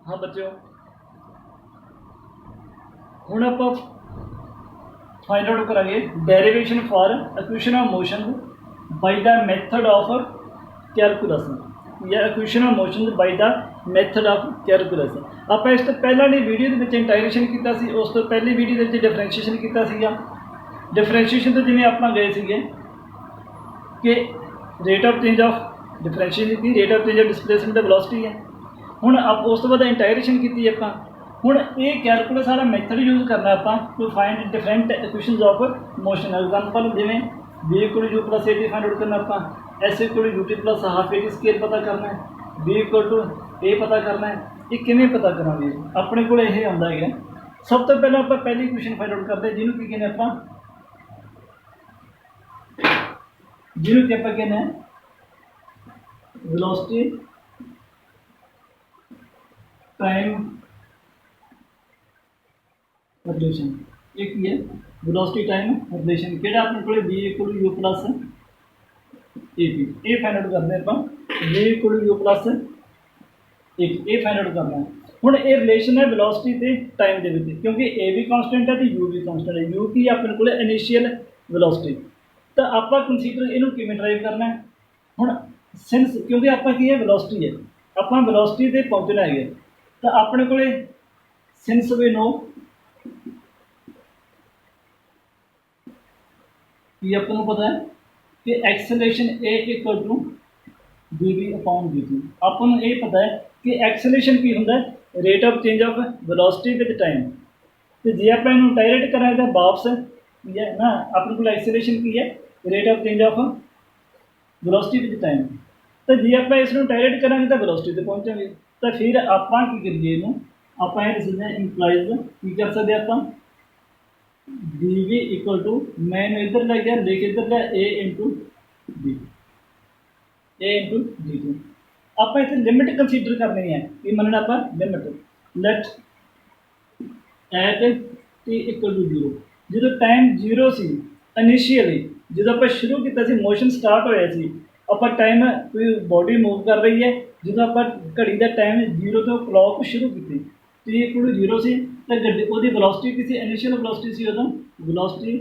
हाँ बच्चों, हुण आपां फाइंड आउट करांगे derivation for equation of motion by the method of calculus या equation of motion by the method of calculus. आपां इस तो पहला ने वीडियो दे विच इंटाइरेशन कीता सी, उस तो पहली वीडियो दे विच डिफरेंशिएशन कीता सीगा। डिफरेंशिएशन तो जिवें आपां गए सीगे कि rate of change of differentiation की rate of change of displacement velocity है। हुण आप उस तो बाद इंटाइरेशन की आपां हुण ये कैलकुलस वाला मैथड यूज करना आपां to find different equations of motion. Example जिवें v equal to plus a find out करना आपां, s equal to u t plus half a square पता करना है, b इक्वल टू ए पता करना है। ये किवें पता करांगे? अपने कोल ये आउंदा है। सब तो पहले आपां पहली इक्वेशन फाइंड आउट करते हैं जिन्होंने की कहने आपां जिन्होंने आपां कहने वेलोसिटी टाइम रिलेशन। एक ही है वेलोसिटी टाइम रिलेशन कि अपने को v equal to u plus a p ये फाइंड आउट करते हैं अपन v equal to u plus एक ये फाइंड आउट करना है। हुण ये रिलेशन है वेलोसिटी ते टाइम दे विच, क्योंकि ए भी कांस्टेंट है तो यू भी कांस्टेंट है। यू की अपने को इनिशियल वेलोसिटी, तो आपां कंसीडर इनू किवें ड्राइव करना है। हुण सिंस क्योंकि आपां की है वेलोसिटी है, आपां वेलोसिटी ते पहुंचना है, तो अपने को सिंस वी नो कि अपन को पता है कि acceleration a equal to d v upon d t. अपन ये पता है कि एक्सेलरेशन की होंगे rate of change of velocity with time. तो जे आप डायरेक्ट करें तो वापस है ना अपन को एक्सेलरेशन की है rate of change of velocity with time. तो जे आप इस डायरेक्ट करेंगे तो वेलोसिटी तक पहुँचेंगे। तो फिर आप करिए आप इंप्लाइज की कर सकते आप डी वी इक्वल टू मैंने इधर लग गया लेके इधर लिया ए इंटू डी टी। आप इतने लिमिट कंसीडर करनी है कि मनना आप limit let at t equal to zero. जो टाइम जीरो सी इनिशियली जो आप शुरू किया मोशन स्टार्ट होया सी, आप टाइम कोई बॉडी मूव कर रही है, जो आप घड़ी का टाइम जीरो तो क्लॉक शुरू की टी इक्वल टू जीरो से तो गड्डी वो वेलोसिटी किसी इनिशियल वेलोसिटी सी उदों velocity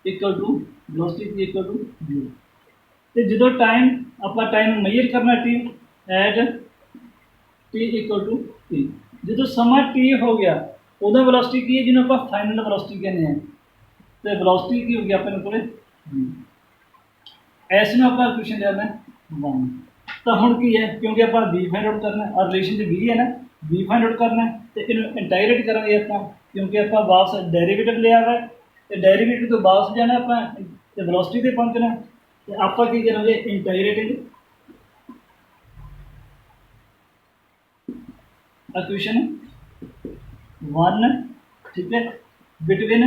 equal to velocity equal to zero. तो जो टाइम आप टाइम मेजर करना t at t equal to t, जो समा टी हो गया उदों वेलोसिटी की है जिन्होंने आप फाइनल वेलोसिटी कहने हैं। तो वेलोसिटी की होगी अपने को ऐसे आप क्वेश्चन लेना वन। तो हम की है क्योंकि आप बी फाइंड आउट करना है और रिलेशन जो बी है ना बी फाइंड आउट करना है, तो इन इंटाइरेट करेंगे आप क्योंकि आप वापस डेरीवेटिव लिया हुआ है, तो डेरीवेटिव तो वापस जाना आप वेलोसिटी पर पहुँचना। तो आप की करेंगे इंटाइरेटिंग इक्वेशन वन, ठीक है, बिटवीन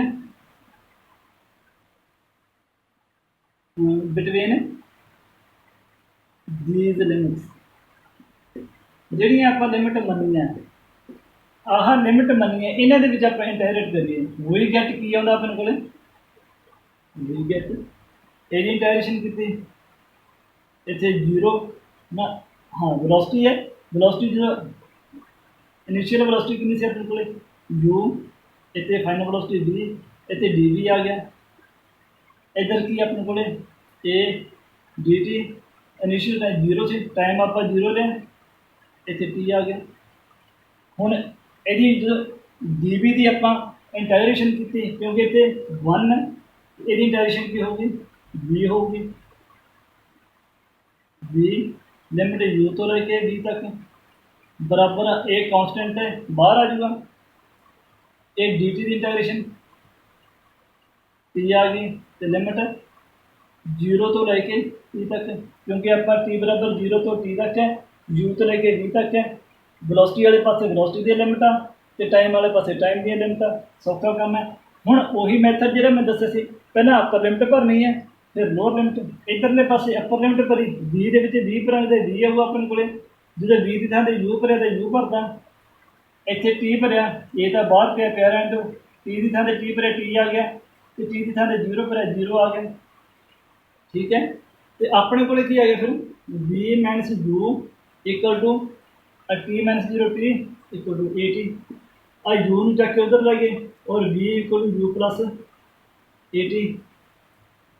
दीज लिमिट्स। जिहड़ियां आप लिमिट मनी है आह लिमिट मनी है इन्हों के आप इंटाइरेट करिए वी गेट की आता अपने को वी गेट एडी इंटाइरेशन की इतने जीरो ना हाँ वेलोसिटी है। वेलोसिटी जो इनिशियल वेलोसिटी कितनी सी अपने को यू, इतने फाइनल वेलोसिटी वी, इतने डी वी आ गया। इधर की अपने को A D T initial time zero से टाइम आप जीरो लिया, इतने टी आ गया। हुण यदि जो डी बी की आप इंटाइरेशन की क्योंकि इतने वन यदि इंटाइरेशन की होगी वी होगी वी लिमिट यू तो लेके वी तक बराबर ए कांस्टेंट है बाहर आ जाएगा। एक डी टी की इंटाइरेशन टी आ गई तो लिमिट जीरो तो लेके टी तक क्योंकि आप टी बराबर जीरो तो टी तक है, यू तो लेके वी तक है। वेलोसिटी वाले पासे वेलोसिटी दी लिमिट आ तो टाइम वाले पासे टाइम दी लिमिट आ। सौखा काम है। हुण उही मैथड जो मैं दस्या सी पहले अपर लिमिट भरनी है फिर लोअर लिमिट, इधरले पासे अपर लिमिट भरी वी दे वी भरांगे तो वी आऊगा अपने को, जो वी की थां यू भरिया तो यू भरदा, इत्थे टी भरिया ए तो बाहर पिया प्यारा इंटू टी की थां टी भरिया टी आ गया, तो टी की थां जीरो भरिया जीरो आ गया, ठीक है। तो अपने को आ गया फिर v minus u equal to t minus zero t equal to a t आ यू ਨੂੰ ਚੱਕ ਕੇ ਉਧਰ ਲਾਈਏ और v equal to u plus a t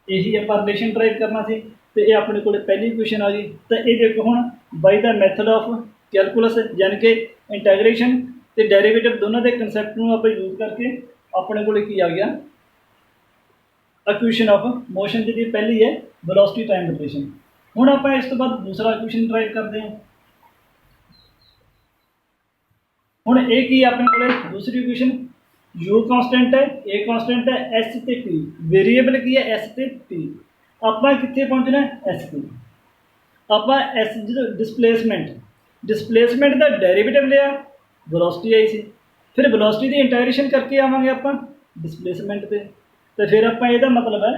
यही ਆਪਾਂ ਰਿਲੇਸ਼ਨ ਡਰਾਈਵ ਕਰਨਾ ਸੀ ਤੇ ਇਹ ਆਪਣੇ ਕੋਲੇ ਪਹਿਲੀ ਇਕੁਏਸ਼ਨ ਆ ਗਈ। ਤਾਂ ਇਹ ਦੇਖੋ ਹੁਣ ਬਾਈ ਦਾ ਮੈਥਡ ਆਫ ਕੈਲਕੂਲਸ ਯਾਨੀ ਕਿ ਇੰਟੈਗਰੇਸ਼ਨ ਤੇ ਡੈਰੀਵੇਟਿਵ ਦੋਨਾਂ ਦੇ ਕਨਸੈਪਟ ਨੂੰ ਆਪਾਂ ਯੂਜ਼ ਕਰਕੇ ਆਪਣੇ ਕੋਲੇ ਕੀ ਆ ਗਿਆ ਇਕੁਏਸ਼ਨ ਆਫ ਮੋਸ਼ਨ ਜਿਹਦੀ ਪਹਿਲੀ ਹੈ ਵੈਲੋਸਿਟੀ ਟਾਈਮ ਰਿਲੇਸ਼ਨ। ਹੁਣ ਆਪਾਂ ਇਸ ਤੋਂ ਬਾਅਦ ਦੂਸਰਾ ਇਕੁਏਸ਼ਨ ਡਰਾਈਵ ਕਰਦੇ ਹਾਂ। ਹੁਣ ਇਹ ਕੀ ਆਪਣੇ ਕੋਲੇ दूसरी इक्वेशन u कांस्टेंट है a कांस्टेंट है s ਤੇ t वेरिएबल ਕੀ ਹੈ s ਤੇ t ਆਪਾਂ ਕਿੱਥੇ ਪਹੁੰਚਣਾ ਹੈ s ਤੇ ਆਪਾਂ s ਜਦੋਂ डिस्प्लेसमेंट ਦਾ डेरिवेटिव ਲਿਆ वेलोसिटी आई सी फिर वेलोसिटी ਦੀ ਇੰਟੈਗਰੇਸ਼ਨ ਕਰਕੇ ਆਵਾਂਗੇ ਆਪਾਂ डिस्प्लेसमेंट ਤੇ तो फिर ਆਪਾਂ ਇਹਦਾ मतलब है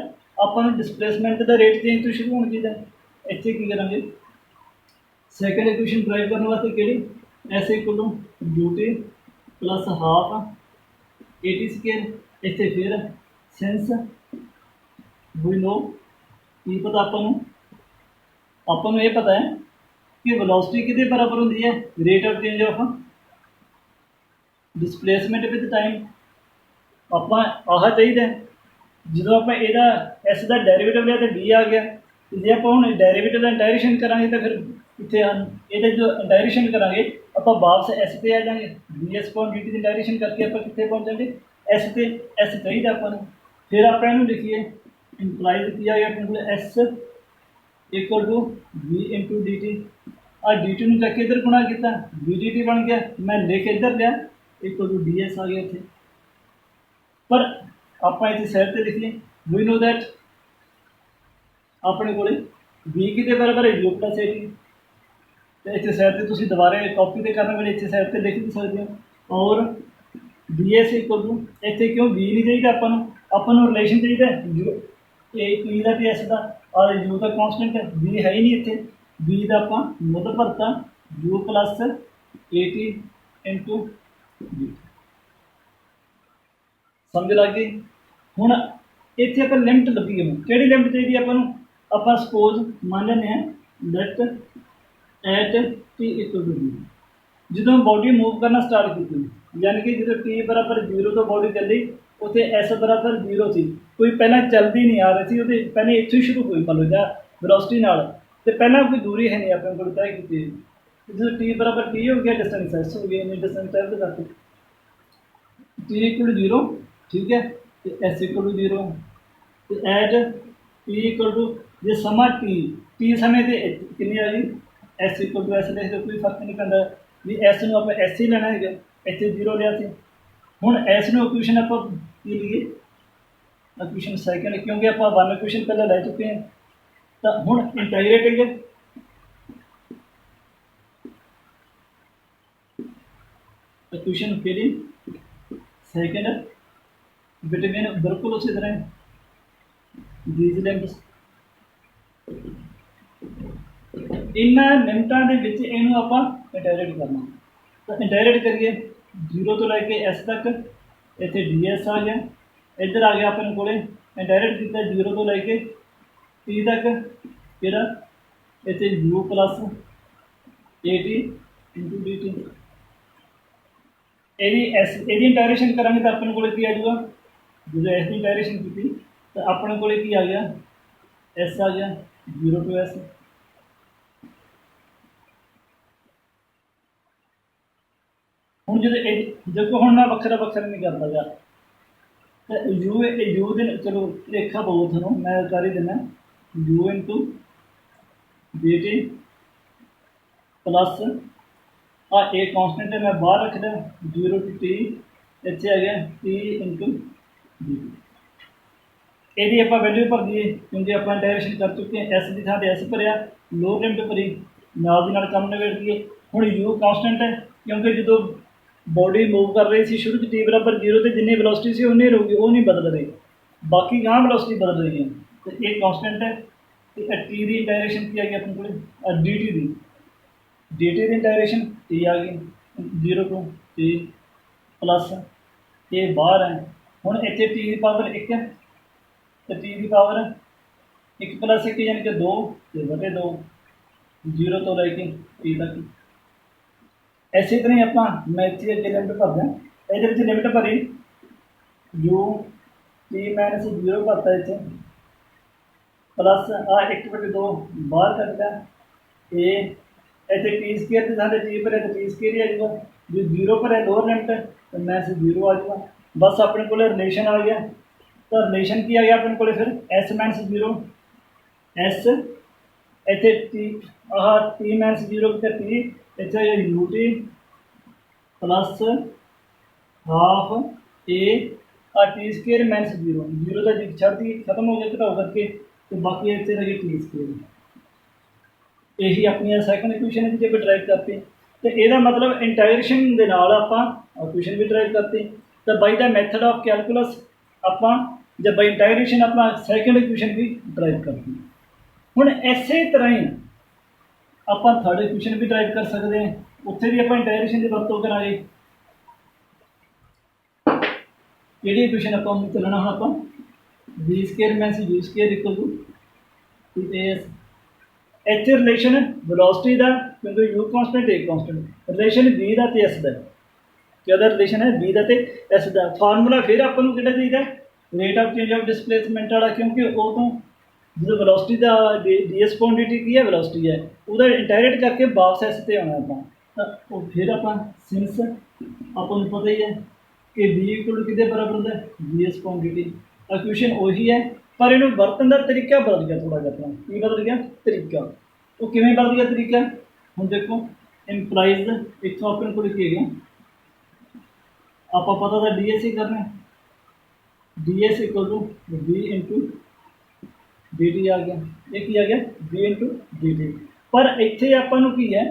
ਆਪਾਂ ਨੂੰ डिस्प्लेसमेंट ਦਾ ਰੇਟ ਚੇਂਜ ਤੋਂ ਸ਼ੁਰੂ ਹੋਣਾ ਚਾਹੀਦਾ। ਇੱਥੇ ਕੀ ਕਰਾਂਗੇ ਸੈਕੰਡ ਇਕੁਏਸ਼ਨ ਡਰਾਈਵ ਕਰਨ ਵਾਸਤੇ ਕਿਹੜੀ s equal to ut plus half a t square इतने फिर सेंस वी नो की पता अपन ये पता है कि वेलोसिटी कितने बराबर होती है rate of change of displacement with time. आप आह चाहिए जो आप एस का डेरीवेटिव लिया तो डी आ गया जो आप हम डेरीवेटिव का इंटायरेशन करा तो फिर इतने ये जो इंटायरेशन करा आप वापस एस पे आ जाएंगे d s point d t integration करके आप कितने पहुँच जाएंगे एस पे एस चाहिए अपन फिर आप लिखिए इंप्लाइज किया गया अपने को s equal to v into d t आ डी टी चक इधर गुणा किया वी डी टी बन गया मैं लिख इधर लिया इक्वल टू डी एस आ गया इतने पर आप इतने साइड पर लिखिए वी नो दैट अपने को वी कि बराबर है यू प्लस ए टी तो इतने साइड पर तुम दोबारा कॉपी तो करने वाले इतने साइड पर लिख भी सकते हो और बी एस इक्वल टू इतने क्यों बी नहीं चाहिए अपन रिलेशन चाहिए यू ए पी का तो एस का और यू का कॉन्सटेंट है बी है ही नहीं इतने बी का आप मुद्द भरता u plus a t into b समझ लग गई। हुण इतने आप लिमिट लगी है कि लिमिट चाहिए अपन सपोज मान लें let at t equal to b जो बॉडी मूव करना स्टार्ट की यानी कि जो टी बराबर 0 तो बॉडी चली उत्थे एस बराबर 0 थी कोई पहला चलती नहीं आ रही थी पहले इतों शुरू हुई मान लो या वेलोसिटी नाल तो पहला कोई दूरी है नहीं अपने को तय की जो टी बराबर टी हो गया डिस्टेंस एस हो गया डिस्टेंस एस करके टी इक्वल टू 0 ठीक है तो एस इक्वल टू 0 तो एट टी इक्वल टू जो समा टी समय से कितनी आ गई एस इक्वल टू एस लिख दो कोई फर्क नहीं पैंदा भी एस में आप एस ही लेना है इतने 0 लिया सी हुण एस में इक्वेशन आप लीए इक्वेशन सैकेंड क्योंकि आप वन इक्वेशन पहले लै चुके हैं तो हुण इंटाग्रेट है इक्वेशन केड़ी सैकेंड विटामिन बिल्कुल उसी तरह दीज लिमिट्स इन्हां लिमिटां दे विच इहनूं आपां इंटाग्रेट करना तो इंटाग्रेट करिए 0 तो लैके एस तक इतने डी एस आ गया इधर आ गया अपने को इंटाग्रेट किया 0 तो लैके टी तक कि इतने you plus a t into d T यदि इंटाग्रेशन करा तो अपने को आ जाऊगा जो एस की इंटाग्रेशन की तो अपने को आ गया एस आ गया 0 टू एस हूँ जो हम मैं वखरा नहीं करता गया तो यू दिन चलो लेखा बहुत थोड़ा मैं कर ही देना u into b t plus आ ए कॉन्सटेंट है मैं बाहर रख दिया 0 टू टी इतने आ गया टी इंटू बी टी यदि आप वैल्यू भर दिए क्योंकि आप इंटाग्रेशन कर चुके हैं एस की थां एस भरिया लोअर लिमिट भरी नाल दी नाल काम निबेड़ दिए हुण यू कॉन्सटेंट है क्योंकि जो बॉडी मूव कर रही थी शुरू टी बराबर 0 तो जिन्नी वेलोसिटी सी उन्नी रहूगी वो नहीं बदल रही बाकी गांह वेलोसिटी बदल रही है तो एक कांस्टेंट है तो टी की इंटाग्रेशन की आ गई अपने को डी टी की इंटाग्रेशन टी आ गई 0 टू टी प्लस ये बाहर है हुण इत्थे टी की पावर 1 है तो टी की पावर 1 प्लस 1 यानी कि 2 तो बटे 2 0 तो लैके टी तक ਇਸੇ ਤਰ੍ਹਾਂ ਹੀ ਆਪਾਂ ਮੈਂ ਇੱਥੇ ਅੱਗੇ ਲਿਮਟ ਭਰਦਾ, ਇਹਦੇ ਵਿੱਚ ਲਿਮਟ ਭਰੀ ਯੂ ਟੀ ਮਾਈਨਸ 0 ਭਰਤਾ ਇੱਥੇ प्लस आ 1/2 बाहर कटता ए इतने टी स्केयर के साथ टी पर है तो टी स्केयर ही आ जाएगा, जो 0 पर है लोअर लिमिट तो मैं से 0 आ जाएगा। बस अपने को रिलेशन आ गया, तो रिलेशन की आ गया अपने को फिर एस माइनस 0 एस इतने टी टी माइनस 0 टी इतने U T plus half a t square minus 0 का छड़ दी खत्म हो गया घटाओ करके, तो बाकी इतने रह गए टी स्केयर। यही अपनी सैकंड इक्वेशन है जब ड्राइव करते, तो यदा मतलब इंटाग्रेशन के नाल आपां इक्वेशन भी ड्राइव करते, तो by the method of calculus आपां जब बाई इंटाग्रेशन आपां सैकंड इक्वेशन भी ड्राइव करते। हुण इसे तरह ही आपां थर्ड इक्वेशन भी ड्राइव कर सकते हैं, उत्थे भी आपां इंटाग्रेशन की वरतों करांगे। किहड़ी इक्वेशन आपां चलना हुण आपां b square minus u square equal to s इतने रिलेशन वेलोसिटी का क्योंकि u constant a constant relation b का तो एस का क्या रिलेशन है बी का तो एस का फार्मूला फिर आपको कि चाहिए rate of change of displacement वाला, क्योंकि वो तो जो वेलोसिटी का D s point d T की है वेलोसिटी है वो इंटायरेट करके वापस एस से आना आप, तो फिर आप सिंस आपको पता ही है कि बी इक्वल टू कि बराबर होता है D s point d T. Equation वही है पर इन्हों वरतन का तरीका बदल गया थोड़ा जिहा अपना, की बदल गया तरीका, वो किवें बदल गया तरीका हुण देखो इंप्लाइज इतों अपने को लिखे गया आप पता था डी एस ही करना d s equal to b into d t आ गया, ये की आ गया बी इंटू डी टी। पर इत्थे आपां नूं की है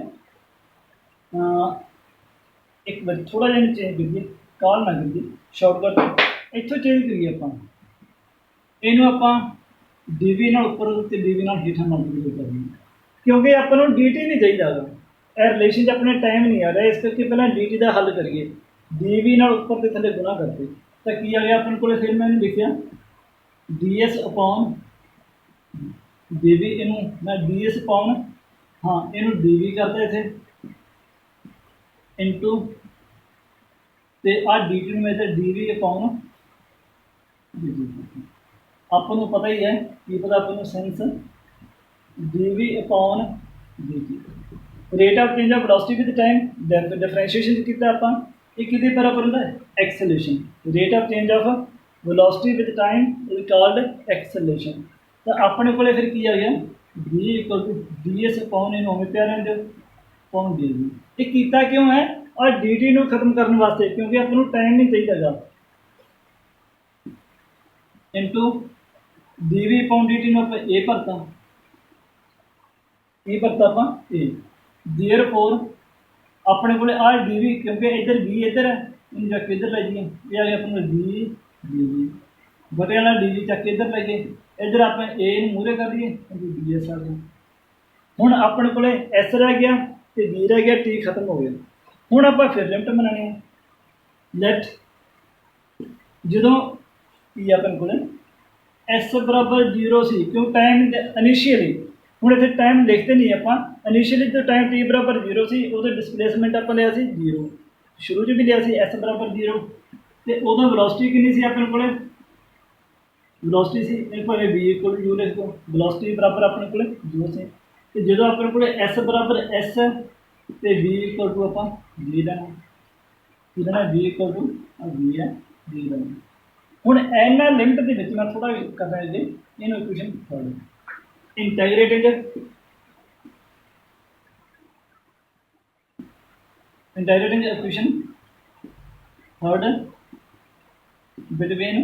एक बार थोड़ा जिहा चेंज करिए काल ना करिए शॉर्टकट इत्थों चेंज करिए आपां इनू आप डी वी नाल उपर ते डी वी नाल हेठां मल्टीप्लाई करनी, क्योंकि आपां नूं डी टी नहीं चाहिए यह रिलेशन अपने टाइम नहीं आ रहा, इस करके पहले डी टी का हल करिए डी वी नाल उपर ते थले गुणा करते, तो की आ गया अपने को फिर मैंने लिखिया d s upon d v, इनू मैं डी एस अपॉन हाँ इनू डी वी करता इतने इंटू तो आ डी टी में d v upon d v आपको पता ही है कि पता आपको सेंस d v upon d t rate of change of velocity with time differentiation किया आप कि बराबर होता है acceleration, rate of change of velocity with time is called acceleration. तो अपने को फिर की आ गया d equal to d s upon इन उमें प्यार अपॉन डी वी, ये किया क्यों है और डी टी को खत्म करने वास्ते क्योंकि आपको टाइम नहीं चाहिए into d v upon d t आप ए भरता आप ए देयर फोर अपने को आ डी वी क्योंकि इधर बी इधर है इन जाके इधर लै जाइए ये आ गया अपने डी डी वी बटे वाला डी वी चक इधर लै गए इधर आप ए मूहरे कर दिए डी एस आ गया। हुण अपने को एस रह गया तो बी रह गया टी खत्म हो गया। हुण आप फिर लिमिट बनानी है लेट जो अपने को एस बराबर 0 सी क्यों टाइम इनिशियली हूँ इतने टाइम लिखते नहीं आप इनिशियली जो टाइम टी बराबर 0 सी वो डिसप्लेसमेंट आप लिया 0 शुरू च भी लिया एस बराबर 0 तो उदों वेलोसिटी कितनी सी अपने को वेलोसिटी सी भावें बी इक्वल यू लिख दो वेलोसिटी बराबर अपने को जो सी तो जो अपने को एस बराबर एस तो बी इक्वल टू आप बी लेना की लेना बी इक्वल टू बी है बी लेना। हुण इन्हां लिमिट दे विच मैं थोड़ा करना है इन्हूं equation third integrated equation third between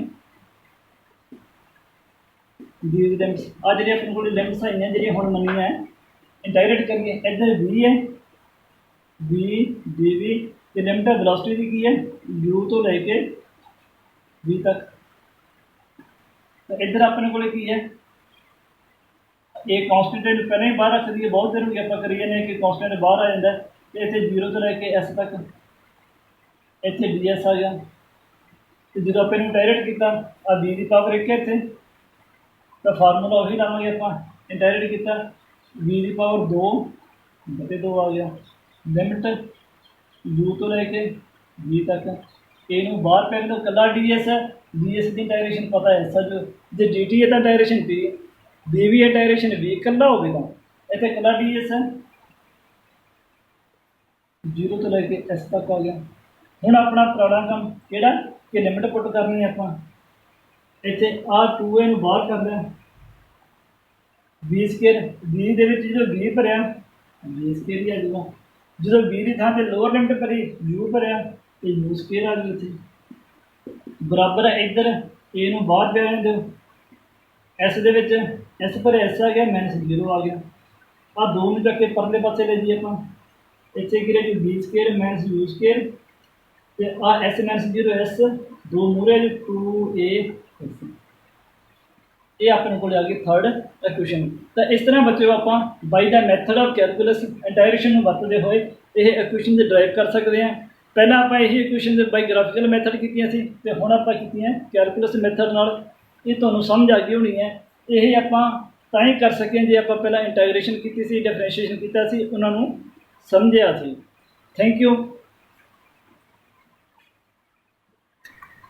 these limits आ जी अपने को लिमिट्स आई हैं जी हुण मनी है इंटाग्रेट करिए इधर बी है बी डी वी तो लिमिट वेलोसिटी की है यू तो लैके बी तक, तो इधर अपने को की है एक कॉन्सटेंट पहले ही बाहर रख दिए बहुत देर हो गया आप करिए नहीं कि कॉन्सटेंट बाहर आ जाता है तो इतने 0 तो लैके एस तक इतने डी एस आ गया। तो जो आप इंटायरेट किया आ बी की पावर 1 है इतने तो फार्मूला वही लावे आप इंटायरेट किया बी की पावर 2 बटे 2 आ गया लिमिट U ਤੋਂ ਲੈ ਕੇ V ਤੱਕ A ਨੂੰ ਬਾਹਰ ਪੈਣ ਤੋਂ ਕੱਲਾ DS ਹੈ। DS ਦੀ ਡਾਇਰੈਕਸ਼ਨ ਪਤਾ ਹੈ ਸਰ, ਜੇ DT ਹੈ ਤਾਂ ਡਾਇਰੈਕਸ਼ਨ P, B ਵੀ ਹੈ ਡਾਇਰੈਕਸ਼ਨ V, ਕੱਲਾ ਹੋਵੇ ਤਾਂ ਇੱਥੇ ਕੱਲਾ DS ਹੈ। 0 ਤੋਂ ਲੈ ਕੇ S ਤੱਕ ਆ ਗਿਆ। ਹੁਣ ਆਪਣਾ ਪੁਰਾਣਾ ਕੰਮ ਕਿਹੜਾ ਕਿ ਲਿਮਿਟ ਪੁੱਟ ਕਰਨੀ ਹੈ ਆਪਾਂ। ਇੱਥੇ ਆ 2A ਨੂੰ ਬਾਹਰ ਕਰ ਲਿਆ, B ਸਕੇਅਰ B ਦੇ ਵਿੱਚ ਜਦੋਂ B ਭਰਿਆ B ਸਕੇਅਰ ਹੀ ਆ ਜਾਊਗਾ। ਜਦੋਂ B ਦੀ ਥਾਂ ਤੇ ਲੋਅਰ ਲਿਮਿਟ ਭਰੀ U ਭਰਿਆ ਤੇ U ਸਕੇਅਰ ਆ ਗਈ ਇੱਥੇ। ਬਰਾਬਰ ਹੈ ਇੱਧਰ A ਨੂੰ ਬਾਹਰ ਜਾਣ ਦਿਓ, S ਦੇ ਵਿੱਚ S ਭਰਿਆ S ਆ ਗਿਆ, -0 ਆ ਗਿਆ। ਆ 2 ਨੂੰ ਚੱਕ ਕੇ ਪਰਲੇ ਪਾਸੇ ਲੈ ਜਾਈਏ ਆਪਾਂ, ਇੱਥੇ ਕੀ ਰਹਿ ਜੂ B ਸਕੇਅਰ -U ਸਕੇਅਰ ਤੇ ਆ S -0 S, 2 ਮੂਹਰੇ 2A S। ਇਹ ਆਪਣੇ ਕੋਲ ਆ ਗਈ ਥਰਡ ਇਕੁਏਸ਼ਨ। ਤਾਂ ਇਸ ਤਰ੍ਹਾਂ ਬੱਚਿਓ ਆਪਾਂ ਬਾਈ ਦਾ ਮੈਥਡ ਆਫ ਕੈਲਕੂਲਸ ਡਾਇਰੈਕਸ਼ਨ ਨੂੰ ਵਰਤਦੇ ਹੋਏ ਇਹ ਇਕੁਏਸ਼ਨ ਡਰਾਈਵ ਕਰ ਸਕਦੇ ਹਾਂ। ਪਹਿਲਾਂ ਆਪਾਂ ਇਹੀ ਇਕੁਏਸ਼ਨ ਦੇ ਬਾਈ ਗ੍ਰਾਫਿਕਲ ਮੈਥਡ ਕੀਤੀਆਂ ਸੀ ਤੇ ਹੁਣ ਆਪਾਂ ਕੀਤੀਆਂ ਕੈਲਕੂਲਸ ਮੈਥਡ ਨਾਲ। ਇਹ ਤੁਹਾਨੂੰ ਸਮਝ ਆ ਗਈ ਹੋਣੀ ਹੈ। ਇਹ ਆਪਾਂ ਤਾਂ ਹੀ ਕਰ ਸਕੇ ਜੇ ਆਪਾਂ ਪਹਿਲਾਂ ਇੰਟੈਗਰੇਸ਼ਨ ਕੀਤੀ ਸੀ, ਡਿਫਰੈਂਸ਼ੀਏਸ਼ਨ ਕੀਤਾ ਸੀ, ਉਹਨਾਂ ਨੂੰ ਸਮਝਿਆ ਸੀ। Thank you.